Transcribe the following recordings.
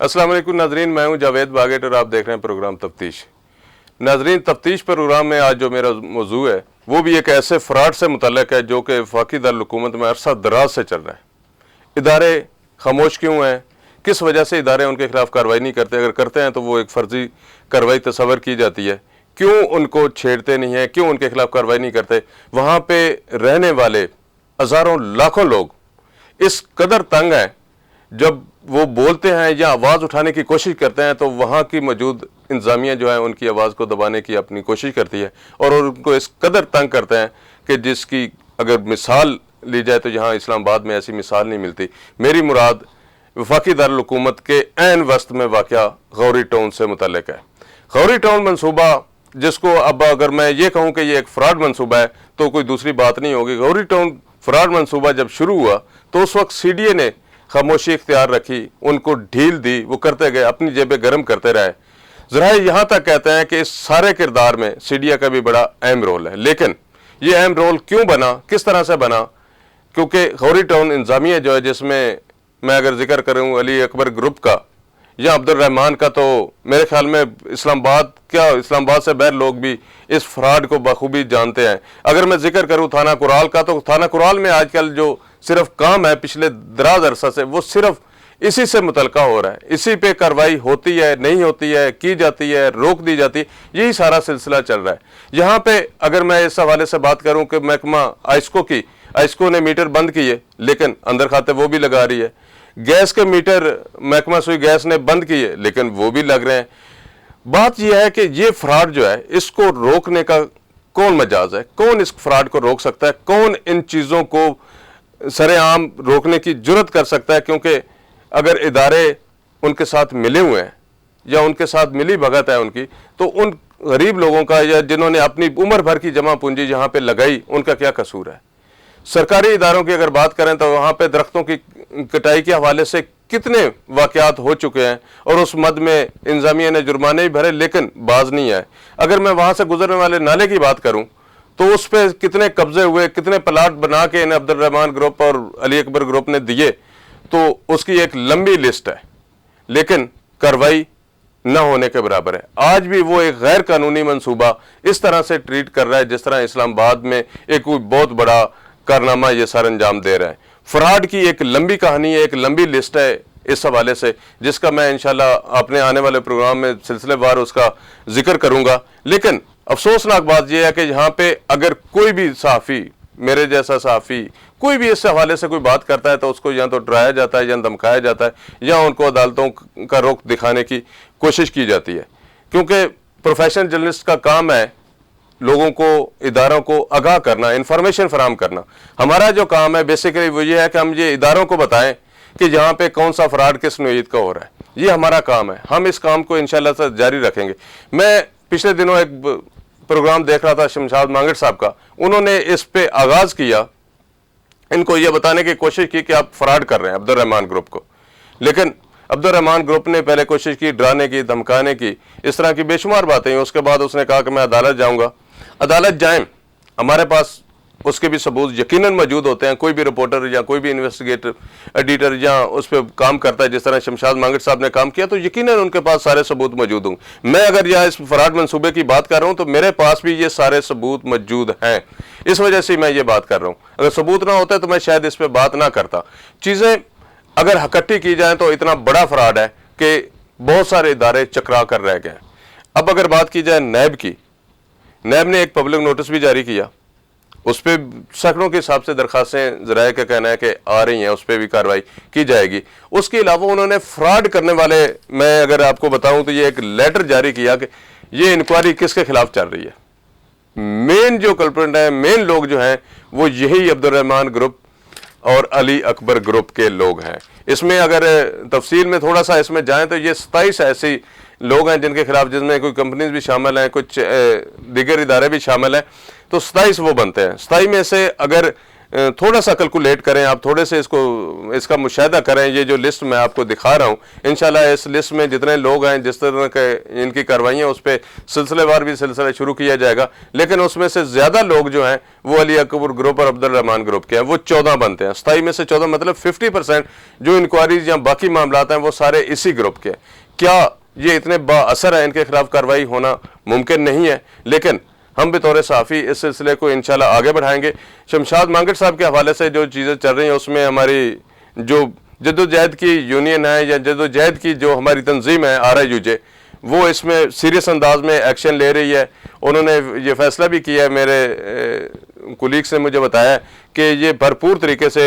अस्सलाम वालेकुम नाजरीन, मैं हूं जावेद बागेट और आप देख रहे हैं प्रोग्राम तफ्तीश। नाजरीन, तफ्तीश प्रोग्राम में आज जो मेरा मौजू है वो भी एक ऐसे फ्रॉड से मुतल्लिक है जो कि वफाकी दारुल-हुकूमत में अरसा दराज से चल रहा है। इदारे खामोश क्यों हैं, किस वजह से इदारे उनके खिलाफ कार्रवाई नहीं करते, अगर करते हैं तो वो एक फर्जी कार्रवाई तस्वर की जाती है, क्यों उनको छेड़ते नहीं हैं, क्यों उनके खिलाफ कार्रवाई नहीं करते। वहाँ पे रहने वाले हज़ारों लाखों लोग इस कदर तंग हैं, जब वो बोलते हैं या आवाज़ उठाने की कोशिश करते हैं तो वहाँ की मौजूद इंतज़ामिया जो है उनकी आवाज़ को दबाने की अपनी कोशिश करती है और उनको इस कदर तंग करते हैं कि जिसकी अगर मिसाल ली जाए तो यहाँ इस्लामाबाद में ऐसी मिसाल नहीं मिलती। मेरी मुराद वफाकी दारुल-हुकूमत के ऐन वस्त में वाक़या गौरी टाउन से मुतल्लिक है। गौरी टाउन मनसूबा, जिसको अब अगर मैं ये कहूँ कि ये एक फ्रॉड मनसूबा है तो कोई दूसरी बात नहीं होगी। गौरी टाउन फ्रॉड मनसूबा जब शुरू हुआ तो उस वक्त CDA ने खामोशी इख्तियार रखी, उनको ढील दी, वो करते गए, अपनी जेबें गर्म करते रहे। ज़राए यहाँ तक कहते हैं कि इस सारे किरदार में CDA का भी बड़ा अहम रोल है। लेकिन ये अहम रोल क्यों बना, किस तरह से बना? क्योंकि गौरी टाउन इंतज़ामिया जो है, जिसमें मैं अगर जिक्र करूँ अली अकबर ग्रुप का या अब्दुल रहमान का, तो मेरे ख्याल में इस्लामाबाद से बाहर लोग भी इस फ्रॉड को बखूबी जानते हैं। अगर मैं जिक्र करूँ थाना कुराल का, तो थाना कुराल में आजकल जो सिर्फ काम है पिछले दराज अरसा से, वो सिर्फ इसी से मुतलका हो रहा है। इसी पे कार्रवाई होती है, नहीं होती है, की जाती है, रोक दी जाती है, यही सारा सिलसिला चल रहा है। यहाँ पे अगर मैं इस हवाले से बात करूँ कि महकमा आइस्को ने मीटर बंद किए, लेकिन अंदर खाते वो भी लगा रही है। गैस के मीटर महकमा सुई गैस ने बंद किए, लेकिन वो भी लग रहे हैं। बात यह है कि ये फ्रॉड जो है, इसको रोकने का कौन मजाज है, कौन इस फ्रॉड को रोक सकता है, कौन इन चीज़ों को सरेआम रोकने की जुर्रत कर सकता है? क्योंकि अगर इदारे उनके साथ मिले हुए हैं या उनके साथ मिली भगत है उनकी, तो उन गरीब लोगों का या जिन्होंने अपनी उम्र भर की जमा पूंजी यहाँ पे लगाई, उनका क्या कसूर है? सरकारी इदारों की अगर बात करें तो वहाँ पे दरख्तों की कटाई के हवाले से कितने वाक़यात हो चुके हैं और उस मद में इंतज़ामिया ने जुर्माने ही भरे, लेकिन बाज नहीं आए। अगर मैं वहाँ से गुजरने वाले नाले की बात करूँ तो उस पर कितने कब्जे हुए, कितने प्लाट बना के इन्हें अब्दुल रहमान ग्रुप और अली अकबर ग्रुप ने दिए, तो उसकी एक लंबी लिस्ट है, लेकिन कार्रवाई न होने के बराबर है। आज भी वो एक गैर कानूनी मनसूबा इस तरह से ट्रीट कर रहा है जिस तरह इस्लामाबाद में एक कोई बहुत बड़ा कारनामा ये सर अंजाम दे रहा है। फ्रॉड की एक लंबी कहानी है, एक लंबी लिस्ट है इस हवाले से, जिसका मैं इंशाल्लाह अपने आने वाले प्रोग्राम में सिलसिलेवार उसका जिक्र करूंगा। लेकिन अफसोसनाक बात यह है कि यहाँ पे अगर कोई भी सहाफ़ी, मेरे जैसा सहाफ़ी, कोई भी इस हवाले से कोई बात करता है तो उसको या तो डराया जाता है या धमकाया जाता है या उनको अदालतों का रुख दिखाने की कोशिश की जाती है। क्योंकि प्रोफेशनल जर्नलिस्ट का काम है लोगों को, इदारों को आगाह करना, इंफॉर्मेशन फराहम करना। हमारा जो काम है बेसिकली वो ये है कि हम ये इदारों को बताएं कि यहाँ पे कौन सा फ्रॉड किस नौईयत का हो रहा है। ये हमारा काम है, हम इस काम को इंशाल्लाह से जारी रखेंगे। मैं पिछले दिनों एक प्रोग्राम देख रहा था शमशाद मांगट साहब का, उन्होंने इस पे आगाज़ किया, इनको ये बताने की कोशिश की कि आप फ्रॉड कर रहे हैं अब्दुल रहमान ग्रुप को, लेकिन अब्दुल रहमान ग्रुप ने पहले कोशिश की डराने की, धमकाने की, इस तरह की बेशुमार बातें। उसके बाद उसने कहा कि मैं अदालत जाऊंगा। अदालत जाएं, हमारे पास उसके भी सबूत यकीनन मौजूद होते हैं। कोई भी रिपोर्टर या कोई भी इन्वेस्टिगेटर एडिटर या उस पर काम करता है जिस तरह शमशाद मांगट साहब ने काम किया, तो यकीनन उनके पास सारे सबूत मौजूद होंगे। मैं अगर यहाँ इस फ्रॉड मनसूबे की बात कर रहा हूँ तो मेरे पास भी ये सारे सबूत मौजूद हैं, इस वजह से मैं ये बात कर रहा हूँ। अगर सबूत ना होते तो मैं शायद इस पर बात ना करता। चीज़ें अगर इकट्ठी की जाए तो इतना बड़ा फ्रॉड है कि बहुत सारे इदारे चकरा कर रह गए। अब अगर बात की जाए नैब की, नैब ने एक पब्लिक नोटिस भी जारी किया, उस पर सैकड़ों के हिसाब से दरखास्तें ज़राए का कहना है कि आ रही हैं, उस पर भी कार्रवाई की जाएगी। उसके अलावा उन्होंने फ्रॉड करने वाले, मैं अगर आपको बताऊं तो ये एक लेटर जारी किया कि ये इंक्वायरी किसके खिलाफ चल रही है। मेन जो कल्प्रेट है, मेन लोग जो हैं वो यही अब्दुल रहमान ग्रुप और अली अकबर ग्रुप के लोग हैं। इसमें अगर तफसील में थोड़ा सा इसमें जाएं तो ये 27 ऐसे लोग हैं जिनके खिलाफ, जिसमें कोई कंपनीज भी शामिल हैं, कुछ दीगर इदारे भी शामिल हैं, तो 27 वो बनते हैं। 27 में से अगर थोड़ा सा कैलकुलेट करें, आप थोड़े से इसका मुशाहिदा करें। ये जो लिस्ट मैं आपको दिखा रहा हूँ, इंशाल्लाह इस लिस्ट में जितने लोग हैं, जिस तरह के इनकी कार्रवाइयाँ, उस पर सिलसिलेवार भी सिलसिला शुरू किया जाएगा। लेकिन उसमें से ज़्यादा लोग जो हैं वो अली अकबर ग्रुप और अब्दुल रहमान ग्रुप के हैं, वो 14 बनते हैं। 27 में से 14 मतलब 50% जो इंक्वायरीज या बाकी मामलात हैं वो सारे इसी ग्रुप के हैं। क्या ये इतने बाअसर है, इनके खिलाफ कार्रवाई होना मुमकिन नहीं है? लेकिन हम बतौर सहाफ़ी इस सिलसिले को इंशाल्लाह आगे बढ़ाएंगे। शमशाद मांगट साहब के हवाले से जो चीज़ें चल रही हैं, उसमें हमारी जो जद्दोजहद की यूनियन है या जद्दोजहद की जो हमारी तंजीम है RIUJ, वो इसमें सीरियस अंदाज में एक्शन ले रही है। उन्होंने ये फैसला भी किया है, मेरे कुलीग्स ने मुझे बताया कि ये भरपूर तरीके से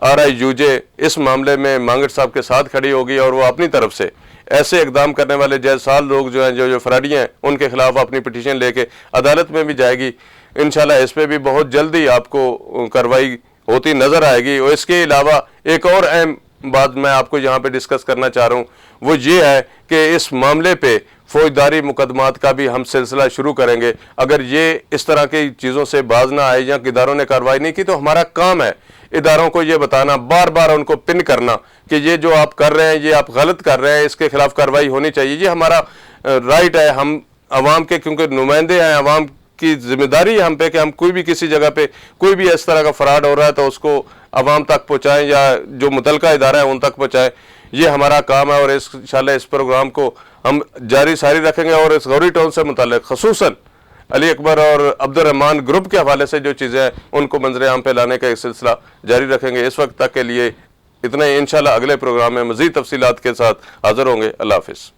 RIUJ इस मामले में मांगट साहब के साथ खड़ी होगी और वो अपनी तरफ से ऐसे इकदाम करने वाले जैसाल लोग जो हैं, जो फराडी हैं, उनके खिलाफ अपनी पिटीशन लेके अदालत में भी जाएगी। इंशाल्लाह इस पे भी बहुत जल्दी आपको कार्रवाई होती नज़र आएगी। और इसके अलावा एक और अहम बात मैं आपको यहाँ पे डिस्कस करना चाह रहा हूँ, वो ये है कि इस मामले पे फौजदारी मुकदमात का भी हम सिलसिला शुरू करेंगे। अगर ये इस तरह की चीज़ों से बाज ना आए या इदारों ने कार्रवाई नहीं की, तो हमारा काम है इदारों को ये बताना, बार बार उनको पिन करना कि ये जो आप कर रहे हैं ये आप गलत कर रहे हैं, इसके खिलाफ कार्रवाई होनी चाहिए। ये हमारा राइट है, हम आवाम के क्योंकि नुमाइंदे हैं, आवाम की जिम्मेदारी है हम पे कि हम कोई भी किसी जगह पे कोई भी इस तरह का फ्रॉड हो रहा है तो उसको आवाम तक पहुँचाएँ या जो मुतलका इदारा है उन तक पहुँचाएँ। ये हमारा काम है और इंशाल्लाह इस प्रोग्राम को हम जारी सारी रखेंगे। और इस गौरी टाउन से मुताल्लिक खसूसन अली अकबर और अब्दुल रहमान ग्रुप के हवाले से जो चीज़ें हैं उनको मंजर आम पे लाने का एक सिलसिला जारी रखेंगे। इस वक्त तक के लिए इतना ही। इंशाल्लाह अगले प्रोग्राम में मज़ीद तफसीलात के साथ हाज़िर होंगे। अल्लाह हाफ़िज़।